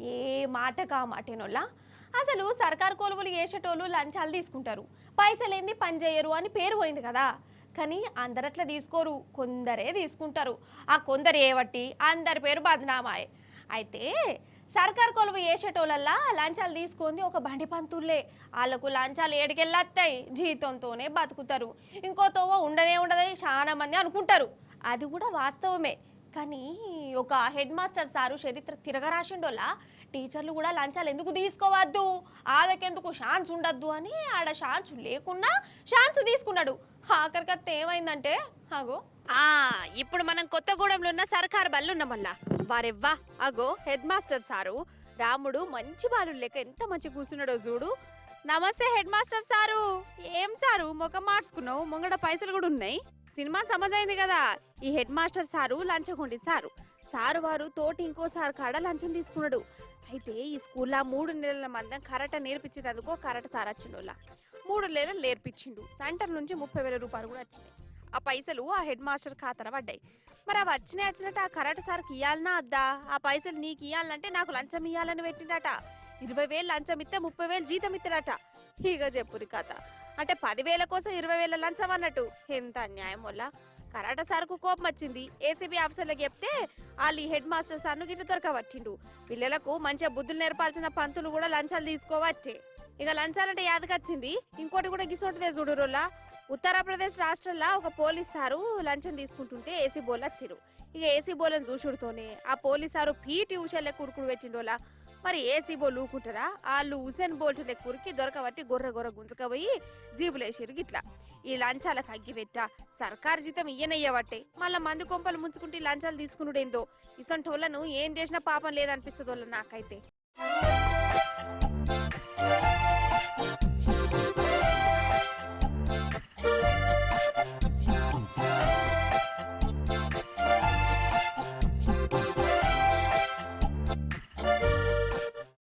ఏ మాటకా మాటేనోళ్ళ. అసలు సర్కారు కొలువులు చేసేటోళ్ళు లంచాలు తీసుకుంటారు, పైసలేంది పని చేయరు అని పేరు పోయింది కదా. కానీ అందరట్లా తీసుకోరు, కొందరే తీసుకుంటారు. ఆ కొందరు ఏవట్టి అందరి పేరు బద్నామాయే. అయితే సర్కారు కొలువు చేసేటోళ్ళల్లా లంచాలు తీసుకుంది ఒక బండి పంతుల్లే. వాళ్ళకు లంచాలు ఏడికెళ్ళొస్తాయి, జీతంతోనే బతుకుతారు. ఇంకో తోవ ఉండనే ఉండదని చాలా మంది అనుకుంటారు. అది కూడా వాస్తవమే. కానీ ఒక హెడ్ మాస్టర్ సారు చరిత్ర తిరగరాసిండోళ్ళ టీచర్లు కూడా లంచాలు ఎందుకు తీసుకోవద్దు, వాళ్ళకెందుకు ఛాన్స్ ఉండద్దు అని ఆడ ఛాన్స్ లేకున్నా ఛాన్స్ తీసుకున్నాడు. ఆఖరికత్త ఏమైందంటే అగో ఇప్పుడు మనం కొత్తగూడెంలో ఉన్న సర్కార్ బల్లున్న మళ్ళా వారెవ్వా అగో హెడ్ మాస్టర్ సారు రాముడు మంచి బాలు లెక్క ఎంత మంచి కూర్చున్నాడో చూడు. నమస్తే హెడ్ మాస్టర్ సారు. ఏం సారు ముఖం మార్చుకున్నావు, ముంగడ పైసలు కూడా ఉన్నాయి. సినిమా సమజైంది కదా. ఈ హెడ్ మాస్టర్ సారు లంచగొండి సారు. సారు వారు తోటి ఇంకో సార్ కాడ లంచం తీసుకున్నాడు. అయితే ఈ స్కూల్లో 3 నెలల మందం కరాట నేర్పించేందుకు కరాట సార్ వచ్చిండోళ్ళ 3 నెలలు నేర్పించిండు. సెంటర్ నుంచి 30,000 రూపాయలు కూడా వచ్చినాయి. ఆ పైసలు ఆ హెడ్ మాస్టర్ ఖాతాన పడ్డాయి. మరి అవి వచ్చినట్టు ఆ కరాట సార్కి ఇవ్వాలన్నా అద్దా? ఆ పైసలు నీకు ఇవ్వాలంటే నాకు లంచం ఇవ్వాలని పెట్టిండట. 20,000 లంచం ఇస్తే 30,000 జీతం ఇస్తాడట. ఇక చెప్పురి కథ. అంటే 10,000 కోసం 20,000 లంచం అన్నట్టు. ఎంత అన్యాయం వల్ల. కరాట సార్కు కోపం వచ్చింది. ఏసీబీ ఆఫీసర్లకు చెప్తే వాళ్ళు హెడ్ మాస్టర్ సార్ను గిట్ల దొరకబట్టిండు. పిల్లలకు మంచిగా బుద్ధులు నేర్పాల్సిన పంతులు కూడా లంచాలు తీసుకోవచ్చే. ఇక లంచాలంటే యాదకొచ్చింది ఇంకోటి కూడా గిసోటిదే చూడురోలా. ఉత్తరప్రదేశ్ రాష్ట్రంలో ఒక పోలీస్ సారు లంచం తీసుకుంటుంటే ఏసీ బోల్ వచ్చిరు. ఇక ఏసీ బోలను చూసుడుతోనే ఆ పోలీస్ సారు పీటీ ఉషాల కురుకుడు పెట్టిండోలా. మరి ఏసీ బోల్ ఊకుంటారా? వాళ్ళు హుసేన్ బోల్ట్ లెక్కురికి దొరకబట్టి గొర్రె గుంజుకపోయి జీబులేసిరు. గిట్లా ఈ లంచాలకు అగ్గిపెట్ట సర్కారు జీతం ఇయ్యనయ్యబట్టే మళ్ళా మంది కొంపలు ముంచుకుంటే లంచాలు తీసుకునుడేందో. ఇసంటి వాళ్ళను ఏం చేసినా పాపం లేదనిపిస్తుంది వాళ్ళ నాకైతే.